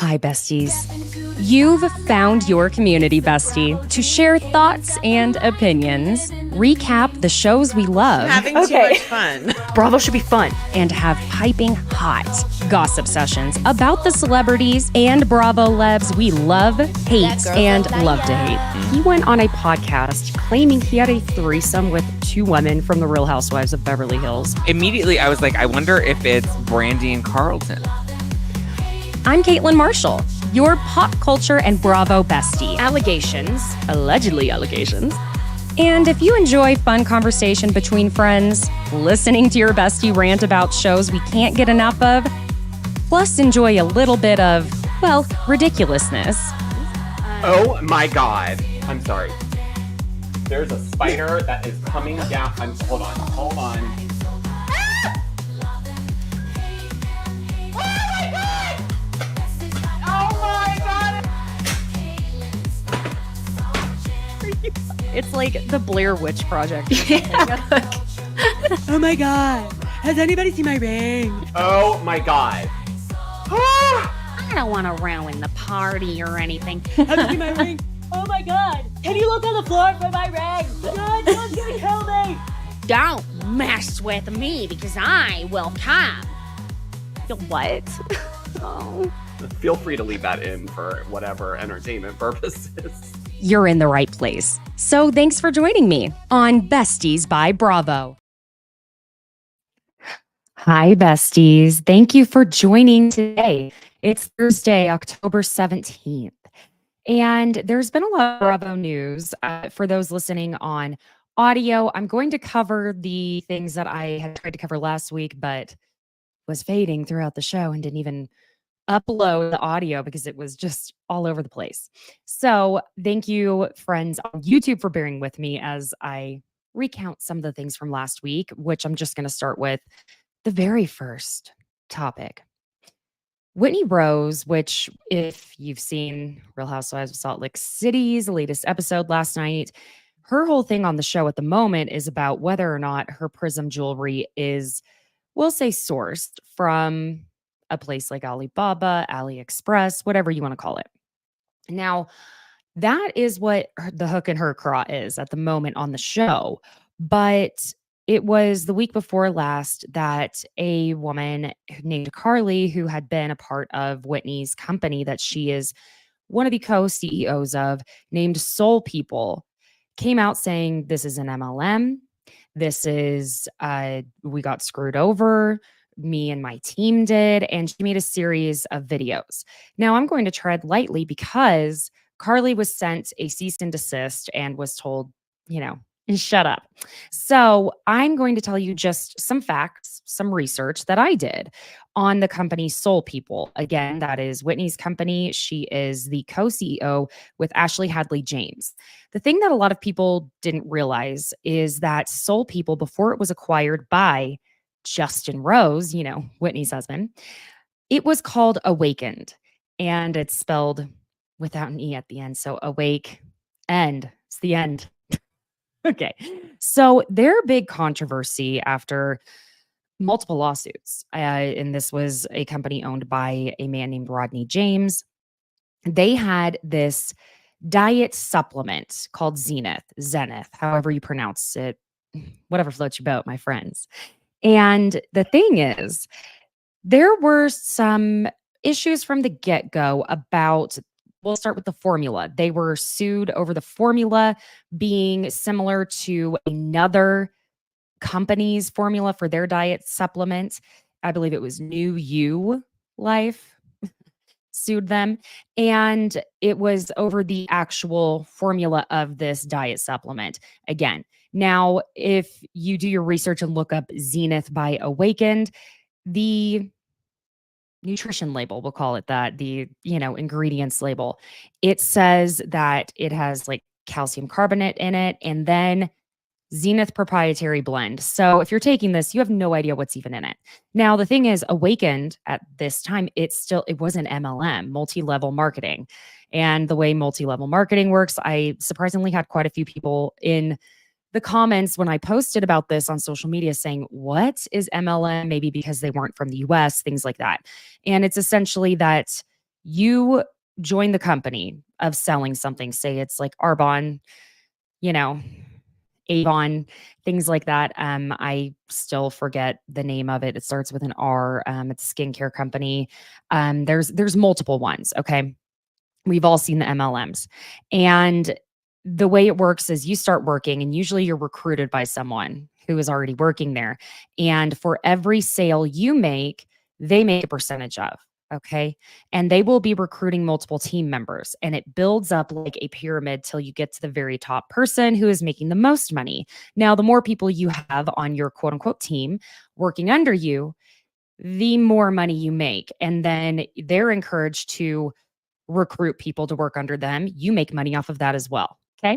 Hi, besties. You've found your community bestie to share thoughts and opinions, recap the shows we love. Having too much fun. Bravo should be fun. And have piping hot gossip sessions about the celebrities and Bravo lebs we love, hate, and love to hate. He went on a podcast claiming he had a threesome with two women from the Real Housewives of Beverly Hills. Immediately, I was like, I wonder if it's Brandy and Carlton. I'm Caitlin Marshall, your pop culture and Bravo bestie. Allegedly allegations. And if you enjoy fun conversation between friends, listening to your bestie rant about shows we can't get enough of, plus enjoy a little bit of, well, ridiculousness. Oh my God. I'm sorry. There's a spider that is coming down. Hold on. It's like the Blair Witch Project. Oh my God. Has anybody seen my ring? Oh my God. I don't want to ruin the party or anything. Have you seen my ring? Oh my God. Can you look on the floor for my ring? God, someone's gonna kill me. Don't mess with me because I will come. What? Oh. Feel free to leave that in for whatever entertainment purposes. You're in the right place. So thanks for joining me on Besties by Bravo. Hi, besties. Thank you for joining today. It's Thursday, October 17th. And there's been a lot of Bravo news. For those listening on audio, I'm going to cover the things that I had tried to cover last week, but was fading throughout the show and didn't even upload the audio because it was just all over the place. So thank you, friends on YouTube, for bearing with me as I recount some of the things from last week, which I'm just going to start with the very first topic. Whitney Rose, which if you've seen Real Housewives of Salt Lake City's latest episode last night, her whole thing on the show at the moment is about whether or not her Prism jewelry is, we'll say, sourced from a place like Alibaba, AliExpress, whatever you want to call it. Now, that is what the hook in her craw is at the moment on the show. But it was the week before last that a woman named Carly, who had been a part of Whitney's company that she is one of the co-CEOs of, named Soul People, came out saying this is an MLM. This is, we got screwed over. Me and my team did, and she made a series of videos. Now, I'm going to tread lightly because Carly was sent a cease and desist and was told, shut up. So I'm going to tell you just some facts, some research that I did on the company Soul People. Again, that is Whitney's company. She is the co-CEO with Ashley Hadley James. The thing that a lot of people didn't realize is that Soul People, before it was acquired by Justin Rose, Whitney's husband, it was called Awakened, and it's spelled without an E at the end. So awake, end. It's the end. Okay. So their big controversy after multiple lawsuits, and this was a company owned by a man named Rodney James. They had this diet supplement called Zenith, however you pronounce it, whatever floats your boat, my friends. And the thing is, there were some issues from the get-go about, we'll start with the formula. They were sued over the formula being similar to another company's formula for their diet supplement. I believe it was New You Life sued them. And it was over the actual formula of this diet supplement. Again, now, if you do your research and look up Zenith by Awakened, the nutrition label, we'll call it that, the, ingredients label, it says that it has like calcium carbonate in it and then Zenith proprietary blend. So if you're taking this, you have no idea what's even in it. Now, the thing is, Awakened at this time, it was an MLM, multi-level marketing. And the way multi-level marketing works, I surprisingly had quite a few people in the comments when I posted about this on social media saying, what is MLM? Maybe because they weren't from the US, things like that. And it's essentially that you join the company of selling something, say it's like Arbonne, you know, Avon, things like that. I still forget the name of it. It starts with an R. It's a skincare company. There's multiple ones. Okay, we've all seen the MLMs, and the way it works is you start working, and usually you're recruited by someone who is already working there, and for every sale you make, they make a percentage of. Okay. And they will be recruiting multiple team members, and it builds up like a pyramid till you get to the very top person who is making the most money. Now, the more people you have on your quote unquote team working under you, the more money you make. And then they're encouraged to recruit people to work under them. You make money off of that as well. Okay.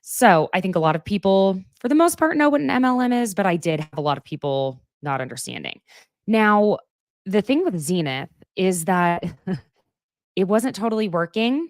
So I think a lot of people, for the most part, know what an MLM is, but I did have a lot of people not understanding. Now, the thing with Zenith is that it wasn't totally working.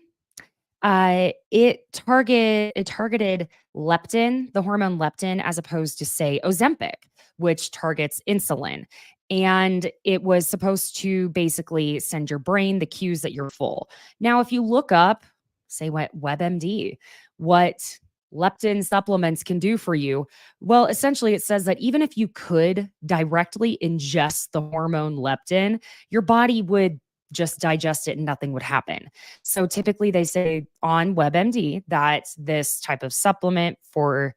It targeted leptin, the hormone leptin, as opposed to say Ozempic, which targets insulin. And it was supposed to basically send your brain the cues that you're full. Now, if you look up, say what WebMD, what leptin supplements can do for you, well, essentially it says that even if you could directly ingest the hormone leptin, your body would just digest it and nothing would happen. So typically they say on WebMD that this type of supplement for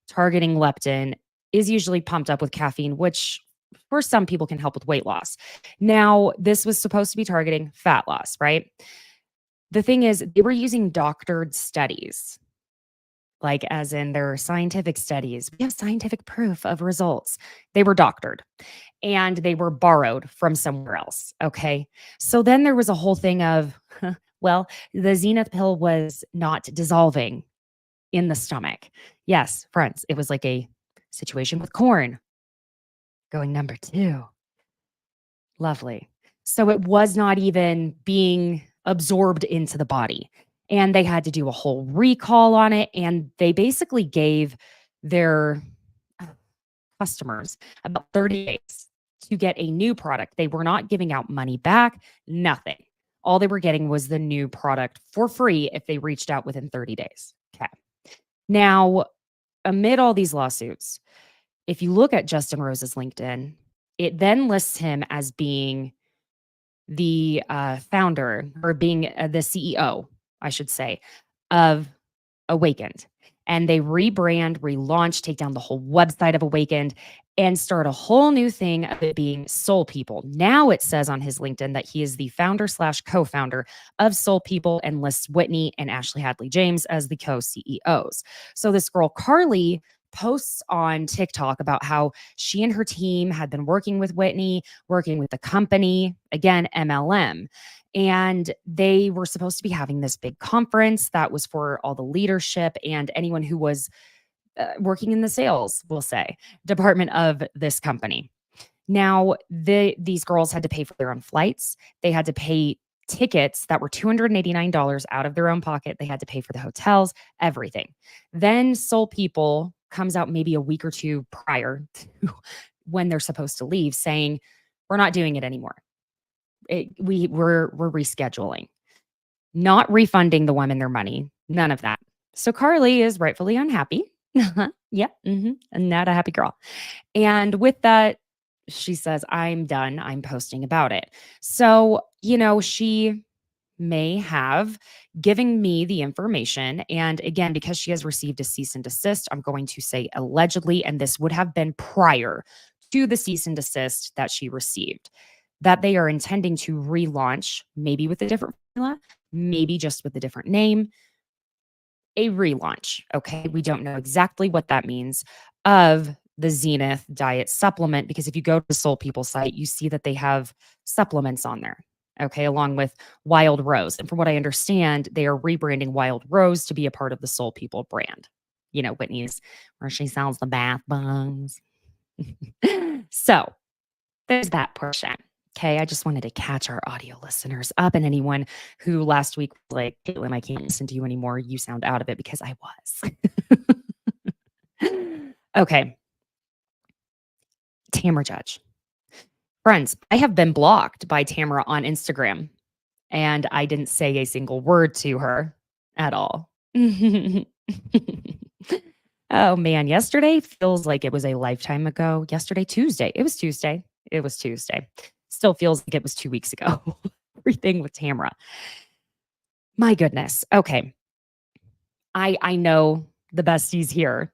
targeting leptin is usually pumped up with caffeine, which for some people can help with weight loss. Now, this was supposed to be targeting fat loss, right? The thing is, they were using doctored studies, like as in their scientific studies. We have scientific proof of results. They were doctored and they were borrowed from somewhere else. Okay. So then there was a whole thing of, well, the Zenith pill was not dissolving in the stomach. Yes, friends, it was like a situation with corn going number 2. Lovely. So it was not even being absorbed into the body. And they had to do a whole recall on it. And they basically gave their customers about 30 days to get a new product. They were not giving out money back, nothing. All they were getting was the new product for free if they reached out within 30 days. Okay. Now, amid all these lawsuits, if you look at Justin Rose's LinkedIn, it then lists him as being the founder or being the CEO, I should say, of Awakened. And they rebrand, relaunch, take down the whole website of Awakened, and start a whole new thing of it being Soul People. Now it says on his LinkedIn that he is the founder/co-founder of Soul People and lists Whitney and Ashley Hadley James as the co-CEOs. So this girl, Carly, posts on TikTok about how she and her team had been working with Whitney, working with the company, again, MLM. And they were supposed to be having this big conference that was for all the leadership and anyone who was working in the sales, we'll say, department of this company. Now, these girls had to pay for their own flights. They had to pay tickets that were $289 out of their own pocket. They had to pay for the hotels, everything. Then Soul People comes out maybe a week or two prior to when they're supposed to leave saying, we're not doing it anymore. We're rescheduling, not refunding the women their money, none of that. So Carly is rightfully unhappy. Yep, not a happy girl. And with that, she says, I'm done. I'm posting about it. So, she may have given me the information. And again, because she has received a cease and desist, I'm going to say allegedly, and this would have been prior to the cease and desist that she received, that they are intending to relaunch, maybe with a different formula, maybe just with a different name, a relaunch. Okay. We don't know exactly what that means of the Zenith diet supplement, because if you go to the Soul People site, you see that they have supplements on there. Okay. Along with Wild Rose. And from what I understand, they are rebranding Wild Rose to be a part of the Soul People brand. Whitney's where she sells the bath bombs. So there's that portion. Okay, I just wanted to catch our audio listeners up and anyone who last week was like, Caitlin, I can't listen to you anymore. You sound out of it, because I was. Okay. Tamra Judge. Friends, I have been blocked by Tamra on Instagram And I didn't say a single word to her at all. Oh man, yesterday feels like it was a lifetime ago. Yesterday, Tuesday. It was Tuesday. It was Tuesday. Still feels like it was 2 weeks ago. Everything with Tamra. My goodness. Okay. I know the besties here.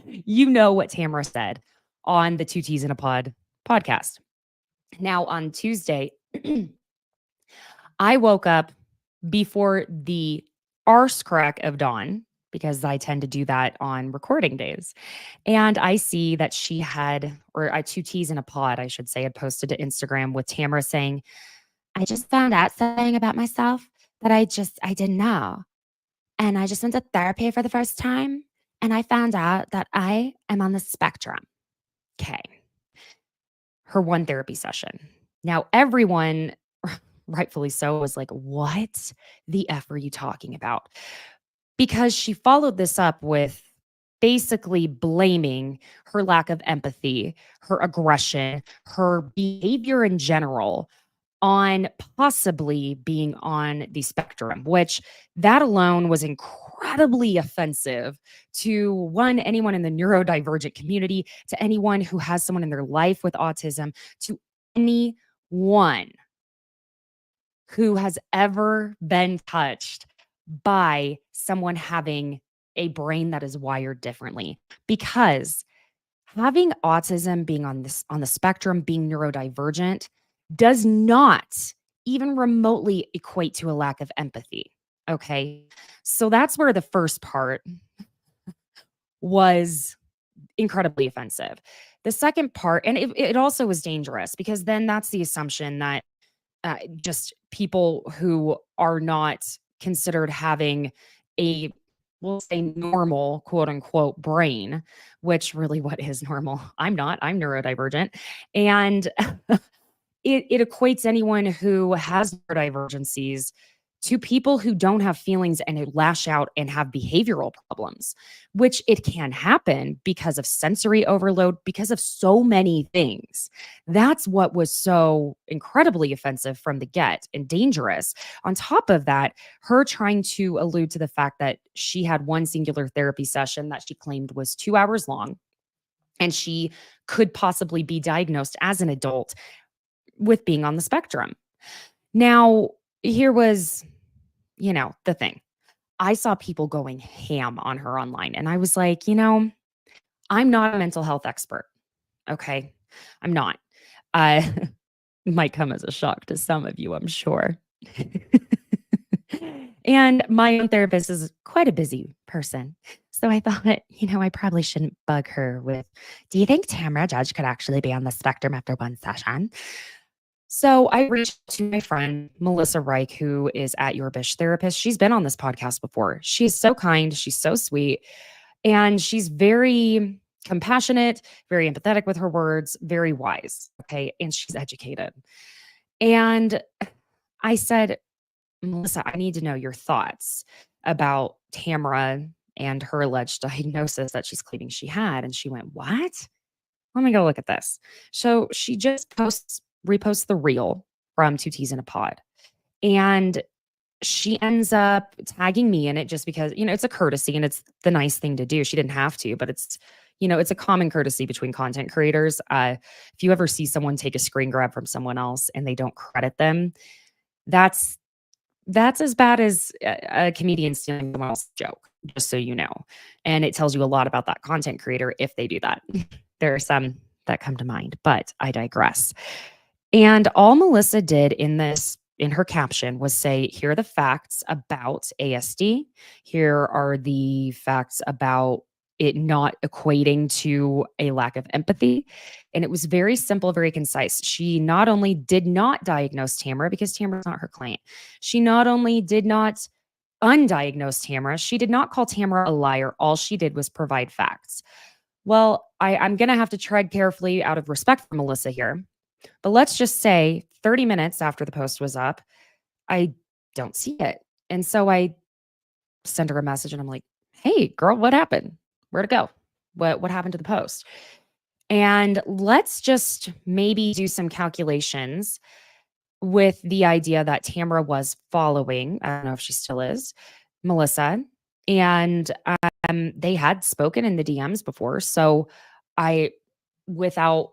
You know what Tamra said on the Two Teas in a Pod podcast. Now on Tuesday, I woke up before the arse crack of dawn because I tend to do that on recording days. And I see that she had, or Two Teas in a Pod, I should say, had posted to Instagram with Tamara saying, I just found out something about myself that I didn't know. And I just went to therapy for the first time. And I found out that I am on the spectrum. Okay. Her one therapy session. Now, everyone, rightfully so, was like, what the F are you talking about? Because she followed this up with basically blaming her lack of empathy, her aggression, her behavior in general on possibly being on the spectrum, which that alone was incredibly offensive to anyone in the neurodivergent community, to anyone who has someone in their life with autism, to anyone who has ever been touched by someone having a brain that is wired differently. Because having autism, being on the spectrum, being neurodivergent, does not even remotely equate to a lack of empathy. Okay. So that's where the first part was incredibly offensive. The second part, and it also was dangerous because then that's the assumption that just people who are not considered having a, we'll say, normal, quote unquote, brain, which really, what is normal? I'm not, I'm neurodivergent. And it equates anyone who has neurodivergencies to people who don't have feelings and who lash out and have behavioral problems, which it can happen because of sensory overload, because of so many things. That's what was so incredibly offensive from the get and dangerous. On top of that, her trying to allude to the fact that she had one singular therapy session that she claimed was 2 hours long, and she could possibly be diagnosed as an adult with being on the spectrum. Now, here was, the thing. I saw people going ham on her online, and I was like, I'm not a mental health expert. Okay. I'm not. Might come as a shock to some of you, I'm sure. And my own therapist is quite a busy person. So I thought, I probably shouldn't bug her with, do you think Tamra Judge could actually be on the spectrum after one session? So I reached out to my friend, Melissa Reich, who is at Your Bish Therapist. She's been on this podcast before. She's so kind. She's so sweet. And she's very compassionate, very empathetic with her words, very wise. Okay. And she's educated. And I said, Melissa, I need to know your thoughts about Tamra and her alleged diagnosis that she's claiming she had. And she went, what? Let me go look at this. So she just reposts the reel from Two Teas in a Pod. And she ends up tagging me in it just because, it's a courtesy and it's the nice thing to do. She didn't have to, but it's a common courtesy between content creators. If you ever see someone take a screen grab from someone else and they don't credit them, that's as bad as a comedian stealing someone else's joke, just so you know. And it tells you a lot about that content creator if they do that. There are some that come to mind, but I digress. And all Melissa did in her caption was say, here are the facts about ASD. Here are the facts about it not equating to a lack of empathy. And it was very simple, very concise. She not only did not diagnose Tamra, because Tamra's not her client. She not only did not undiagnose Tamra, she did not call Tamra a liar. All she did was provide facts. Well, I'm going to have to tread carefully out of respect for Melissa here. But let's just say 30 minutes after the post was up, I don't see it. And so I send her a message and I'm like, hey, girl, what happened? Where'd it go? What happened to the post? And let's just maybe do some calculations. with the idea that Tamra was following, I don't know if she still is, Melissa, and they had spoken in the DMs before. So I, without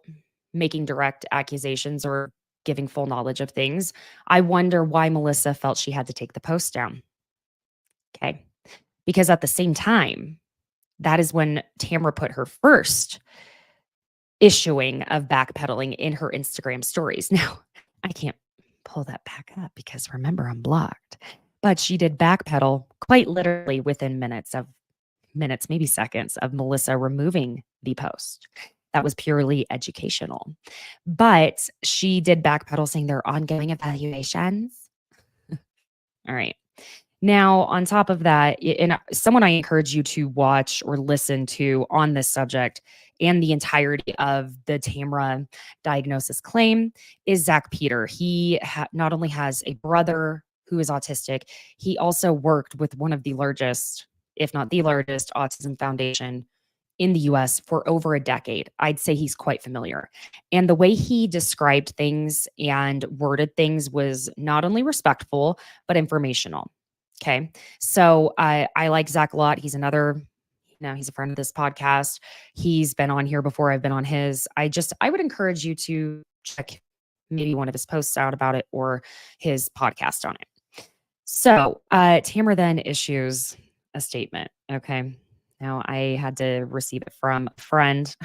making direct accusations or giving full knowledge of things, I wonder why Melissa felt she had to take the post down. Okay. Because at the same time, that is when Tamra put her first issuing of backpedaling in her Instagram stories. Now, I can't pull that back up because remember, I'm blocked. But she did backpedal quite literally within minutes, maybe seconds of Melissa removing the post. That was purely educational. But she did backpedal saying there are ongoing evaluations. All right. Now, on top of that, and someone I encourage you to watch or listen to on this subject and the entirety of the Tamra diagnosis claim is Zach Peter. He not only has a brother who is autistic, he also worked with one of the largest, if not the largest, autism foundation in the US for over a decade. I'd say he's quite familiar. And the way he described things and worded things was not only respectful, but informational. Okay. So I like Zach a lot. He's another, he's a friend of this podcast. He's been on here before. I've been on his. I would encourage you to check maybe one of his posts out about it or his podcast on it. So Tamra then issues a statement. Okay. Now I had to receive it from a friend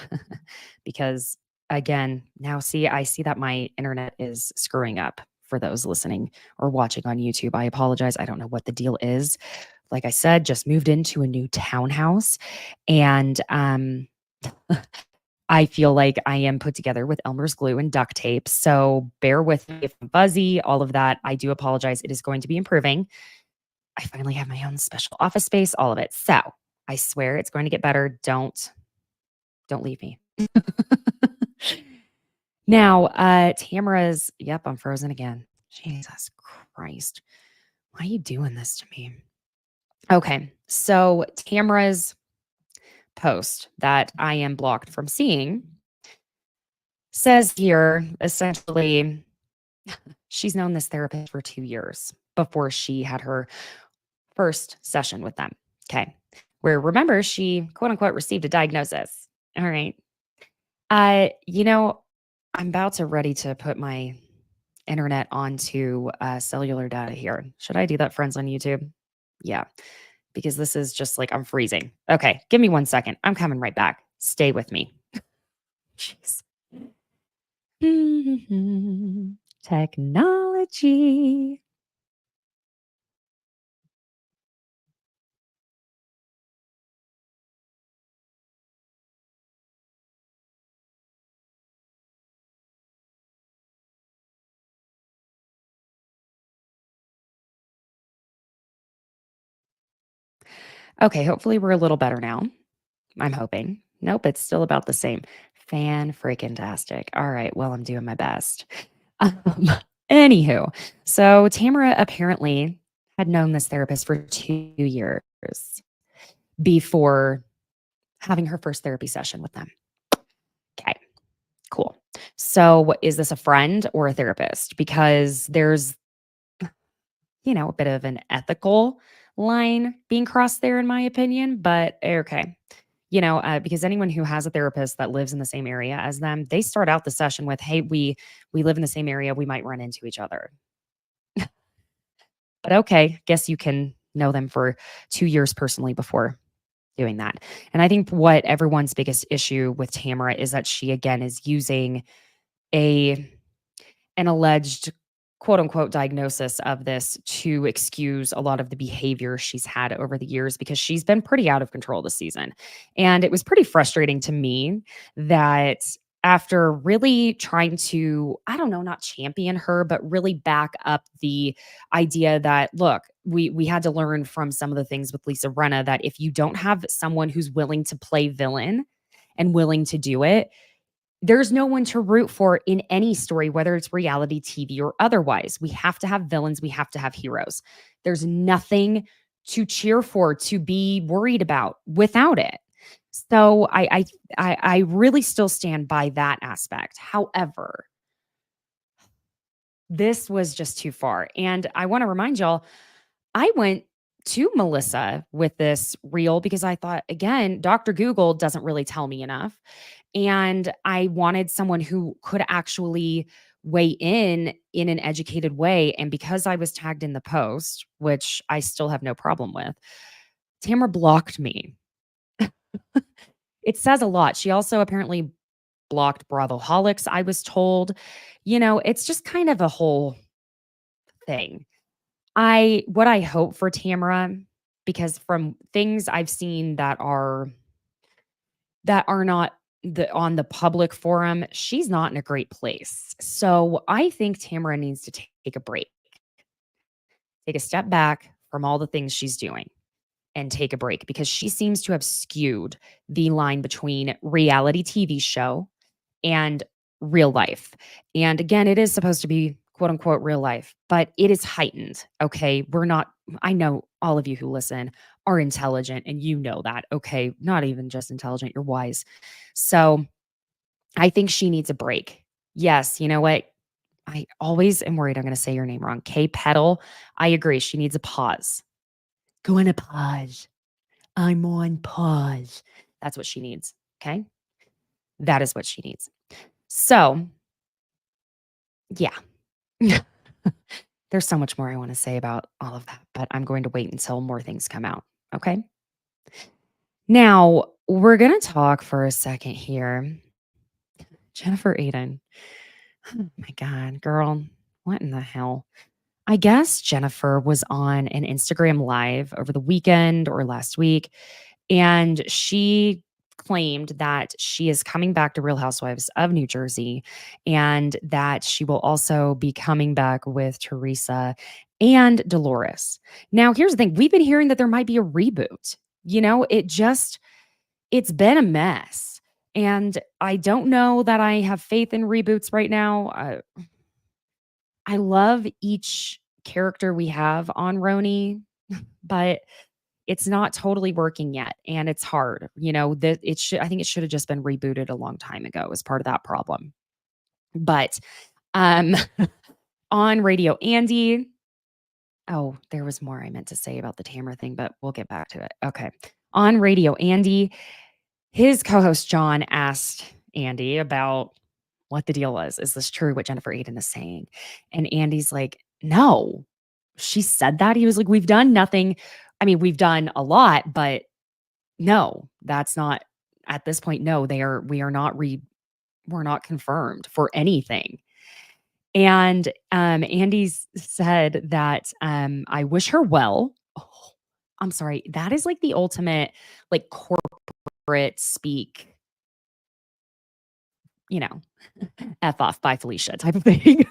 because again, now I see that my internet is screwing up for those listening or watching on YouTube. I apologize. I don't know what the deal is. Like I said, just moved into a new townhouse and I feel like I am put together with Elmer's glue and duct tape. So bear with me if I'm fuzzy, all of that. I do apologize. It is going to be improving. I finally have my own special office space, all of it. So I swear it's going to get better. Don't leave me. Now, Tamara's, yep, I'm frozen again. Jesus Christ. Why are you doing this to me? Okay. So Tamara's post that I am blocked from seeing says here, essentially, she's known this therapist for 2 years before she had her first session with them. Okay. Where remember, she quote unquote received a diagnosis. All right. I'm about to ready to put my internet onto cellular data here. Should I do that, friends on YouTube? Yeah, because this is just like I'm freezing. Okay, give me 1 second. I'm coming right back. Stay with me. Jeez. Technology. Okay, hopefully we're a little better now. I'm hoping. Nope, it's still about the same. Fan-freaking-tastic. All right, well, I'm doing my best. Anywho, so Tamara apparently had known this therapist for 2 years before having her first therapy session with them. Okay, cool. So is this a friend or a therapist? Because there's, a bit of an ethical line being crossed there, in my opinion, but okay. Because anyone who has a therapist that lives in the same area as them, they start out the session with, hey, we live in the same area. We might run into each other. But okay, guess you can know them for 2 years personally before doing that. And I think what everyone's biggest issue with Tamara is that she, again, is using an alleged quote unquote diagnosis of this to excuse a lot of the behavior she's had over the years because she's been pretty out of control this season. And it was pretty frustrating to me that after really trying to, I don't know, not champion her, but really back up the idea that, look, we had to learn from some of the things with Lisa Rinna that if you don't have someone who's willing to play villain and willing to do it, there's no one to root for in any story, whether it's reality TV or otherwise. We have to have villains. We have to have heroes. There's nothing to cheer for, to be worried about without it. So I really still stand by that aspect. However, This was just too far. And I want to remind y'all, I went to Melissa with this reel because I thought, again, Dr. Google doesn't really tell me enough. And I wanted someone who could actually weigh in an educated way. And because I was tagged in the post, which I still have no problem with, Tamra blocked me. It says a lot. She also apparently blocked Bravoholics, I was told. It's just kind of a whole thing. What I hope for Tamara, because from things I've seen that are not on the public forum, she's not in a great place. So I think Tamara needs to take a break, take a step back from all the things she's doing and take a break because she seems to have skewed the line between reality TV show and real life. And again, it is supposed to be quote unquote real life, but it is heightened. Okay. I know all of you who listen are intelligent and you know that. Okay. Not even just intelligent, you're wise. So I think she needs a break. Yes. You know what? I always am worried I'm going to say your name wrong. Kay Petal. I agree. She needs a pause. Go on a pause. I'm on pause. That's what she needs. Okay. That is what she needs. So, yeah. There's so much more I want to say about all of that, but I'm going to wait until more things come out. Okay. Now, we're going to talk for a second here. Jennifer Aydin. Oh my God, girl. What in the hell? I guess Jennifer was on an Instagram live over the weekend or last week, and she claimed that she is coming back to Real Housewives of New Jersey and that she will also be coming back with Teresa and Dolores. Now, here's the thing. We've been hearing that there might be a reboot. It's been a mess. And I don't know that I have faith in reboots right now. I love each character we have on Roni, but it's not totally working yet, and it's hard. I think it should have just been rebooted a long time ago as part of that problem. But um on Radio Andy, oh, there was more I meant to say about the Tamra thing, but we'll get back to it. Okay. On Radio Andy, his co-host John asked Andy about what the deal was. Is this true what Jennifer Aydin is saying? And Andy's like, no, she said that. He was like, we've done nothing. I mean, we've done a lot, but no, that's not at this point. No, we're not confirmed for anything. And Andy's said that I wish her well. Oh, I'm sorry. That is like the ultimate like corporate speak, F off by Felicia type of thing.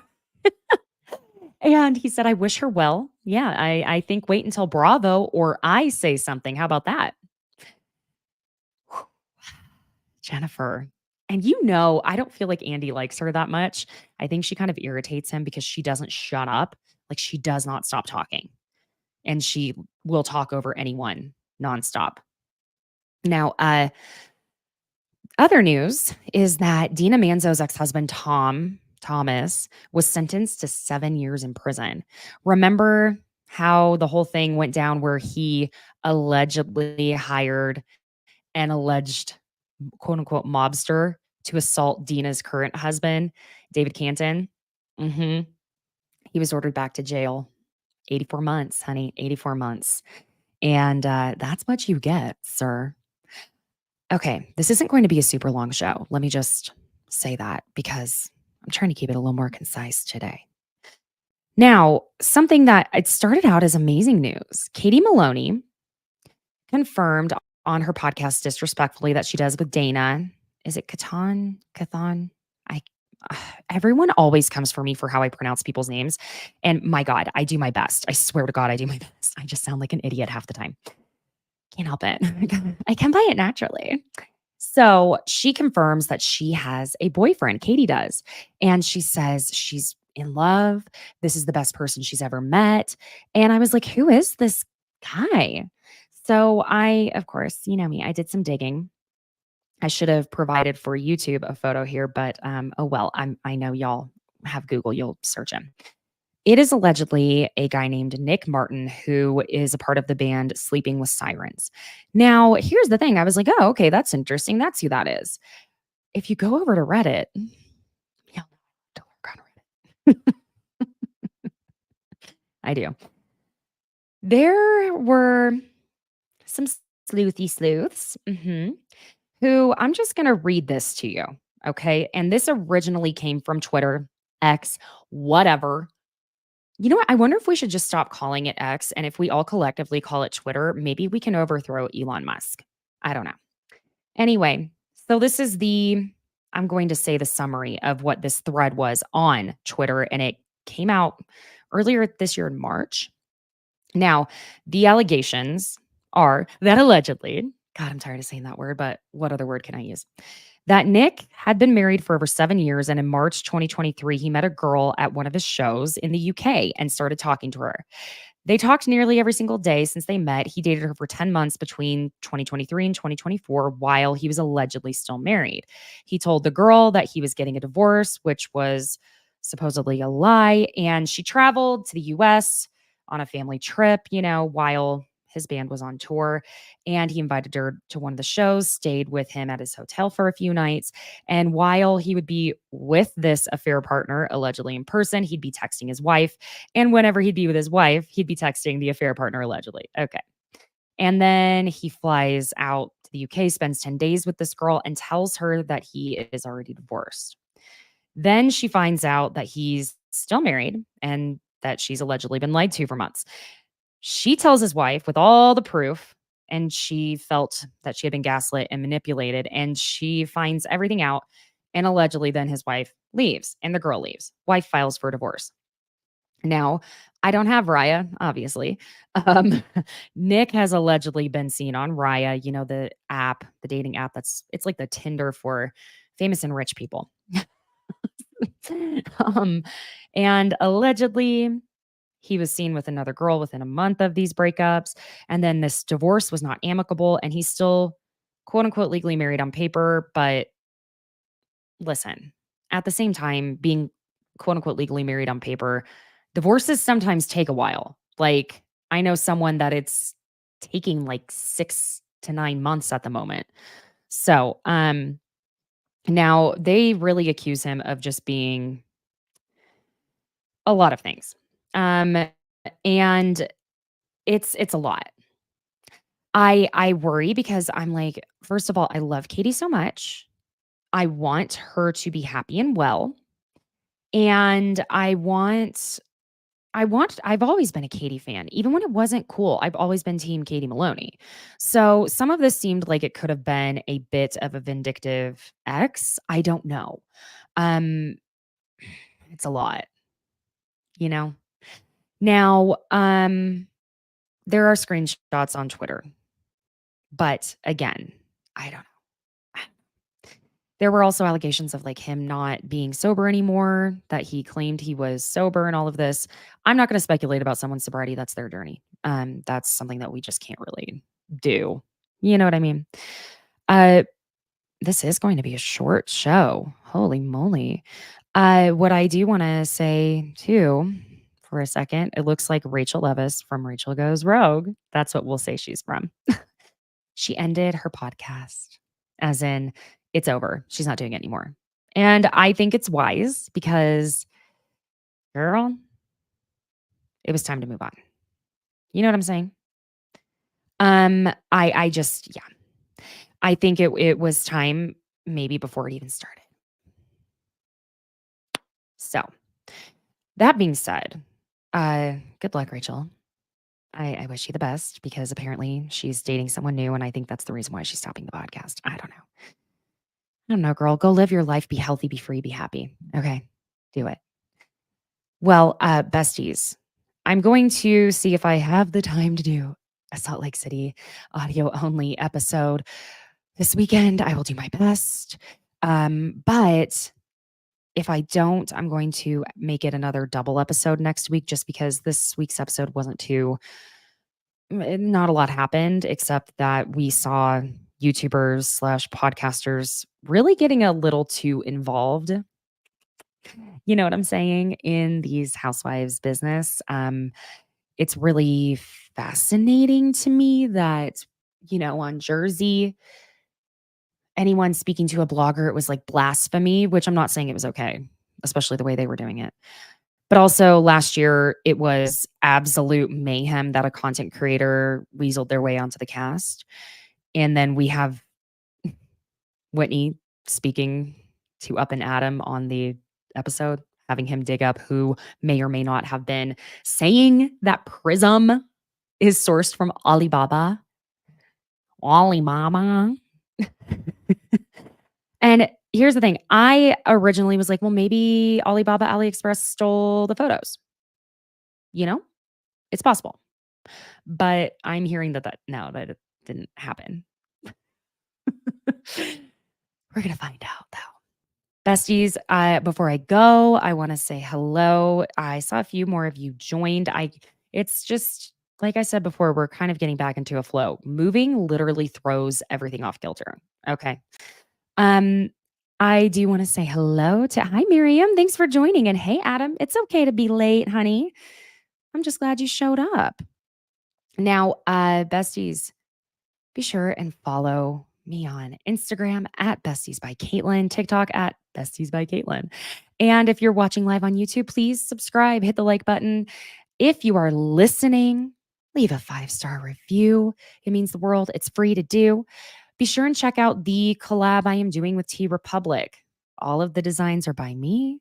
And he said, I wish her well. Yeah, I think wait until Bravo or I say something. How about that? Jennifer. And I don't feel like Andy likes her that much. I think she kind of irritates him because she doesn't shut up. Like she does not stop talking. And she will talk over anyone nonstop. Now, other news is that Dina Manzo's ex-husband, Thomas, was sentenced to 7 years in prison. Remember how the whole thing went down where he allegedly hired an alleged quote unquote mobster to assault Dina's current husband, David Canton? He was ordered back to jail. 84 months, honey, 84 months. And that's what you get, sir. Okay, this isn't going to be a super long show. Let me just say that because I'm trying to keep it a little more concise today. Now, something that it started out as amazing news. Katie Maloney confirmed on her podcast Disrespectfully that she does with Dana. Is it Kathon? Everyone always comes for me for how I pronounce people's names. And my God, I do my best. I swear to God, I do my best. I just sound like an idiot half the time. Can't help it. I come by it naturally. So she confirms that she has a boyfriend. Katie does. And she says she's in love. This is the best person she's ever met. And I was like, who is this guy? So of course, you know me, I did some digging. I should have provided for YouTube a photo here, but oh well, I know y'all have Google, you'll search him. It is allegedly a guy named Nick Martin who is a part of the band Sleeping with Sirens. Now, here's the thing. I was like, oh, okay, that's interesting. That's who that is. If you go over to Reddit, yeah, don't work on Reddit. I do. There were some sleuthy sleuths who I'm just going to read this to you. Okay. And this originally came from Twitter, X, whatever. You know what? I wonder if we should just stop calling it X. And if we all collectively call it Twitter, maybe we can overthrow Elon Musk. I don't know. Anyway, so this is I'm going to say the summary of what this thread was on Twitter. And it came out earlier this year in March. Now, the allegations are that allegedly, God, I'm tired of saying that word, but what other word can I use? That Nick had been married for over 7 years. And in March 2023, he met a girl at one of his shows in the UK and started talking to her. They talked nearly every single day since they met. He dated her for 10 months between 2023 and 2024 while he was allegedly still married. He told the girl that he was getting a divorce, which was supposedly a lie. And she traveled to the US on a family trip, while his band was on tour. And he invited her to one of the shows, stayed with him at his hotel for a few nights. And while he would be with this affair partner, allegedly in person, he'd be texting his wife. And whenever he'd be with his wife, he'd be texting the affair partner, allegedly. Okay. And then he flies out to the UK, spends 10 days with this girl, and tells her that he is already divorced. Then she finds out that he's still married and that she's allegedly been lied to for months. She tells his wife with all the proof, and she felt that she had been gaslit and manipulated, and she finds everything out. And allegedly, then his wife leaves and the girl leaves. Wife files for divorce. Now, I don't have Raya, obviously. Nick has allegedly been seen on Raya, the app, the dating app it's like the Tinder for famous and rich people. And allegedly, he was seen with another girl within a month of these breakups. And then this divorce was not amicable. And he's still, quote unquote, legally married on paper. But listen, at the same time, being, quote unquote, legally married on paper, divorces sometimes take a while. Like, I know someone that it's taking like 6 to 9 months at the moment. So, now they really accuse him of just being a lot of things. And it's a lot. I worry because I'm like, first of all, I love Katie so much. I want her to be happy and well. And I've always been a Katie fan. Even when it wasn't cool, I've always been team Katie Maloney. So some of this seemed like it could have been a bit of a vindictive ex. I don't know. It's a lot, Now, there are screenshots on Twitter. But again, I don't know. There were also allegations of like him not being sober anymore, that he claimed he was sober and all of this. I'm not going to speculate about someone's sobriety. That's their journey. That's something that we just can't really do. You know what I mean? This is going to be a short show. Holy moly. What I do want to say too, for a second, it looks like Rachel Leviss from Rachel Goes Rogue. That's what we'll say she's from. She ended her podcast, as in it's over. She's not doing it anymore. And I think it's wise because, girl, it was time to move on. You know what I'm saying? I just, yeah. I think it was time maybe before it even started. So that being said, good luck, Rachel. I wish you the best because apparently she's dating someone new. And I think that's the reason why she's stopping the podcast. I don't know, girl. Go live your life. Be healthy, be free, be happy. Okay. Do it. Well, besties, I'm going to see if I have the time to do a Salt Lake City audio only episode this weekend. I will do my best. But if I don't, I'm going to make it another double episode next week just because this week's episode wasn't not a lot happened except that we saw YouTubers / podcasters really getting a little too involved You know what I'm saying? In these housewives business, it's really fascinating to me that, on Jersey, anyone speaking to a blogger, it was like blasphemy, which I'm not saying it was okay, especially the way they were doing it. But also last year, it was absolute mayhem that a content creator weaseled their way onto the cast. And then we have Whitney speaking to Up and Adam on the episode, having him dig up who may or may not have been saying that Prism is sourced from Alibaba. Alibaba. And here's the thing. I originally was like, well, maybe Alibaba AliExpress stole the photos. It's possible. But I'm hearing that it didn't happen. We're going to find out, though. Besties, before I go, I want to say hello. I saw a few more of you joined. It's just like I said before, we're kind of getting back into a flow. Moving literally throws everything off kilter. Okay. I do want to say hello to hi Miriam. Thanks for joining. And hey Adam, it's okay to be late, honey. I'm just glad you showed up. Now, besties, be sure and follow me on Instagram at Besties by Caitlin, TikTok at Besties by Caitlin. And if you're watching live on YouTube, please subscribe, hit the like button. If you are listening, leave a 5-star review. It means the world. It's free to do. Be sure and check out the collab I am doing with Tea Republic. All of the designs are by me.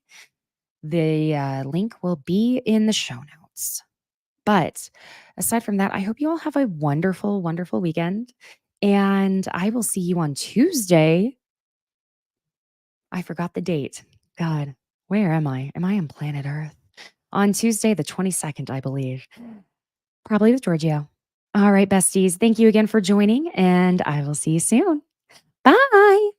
The link will be in the show notes. But aside from that, I hope you all have a wonderful, wonderful weekend. And I will see you on Tuesday. I forgot the date. God, where am I? Am I on planet Earth? On Tuesday, the 22nd, I believe. Probably with Giorgio. All right, besties. Thank you again for joining, and I will see you soon. Bye.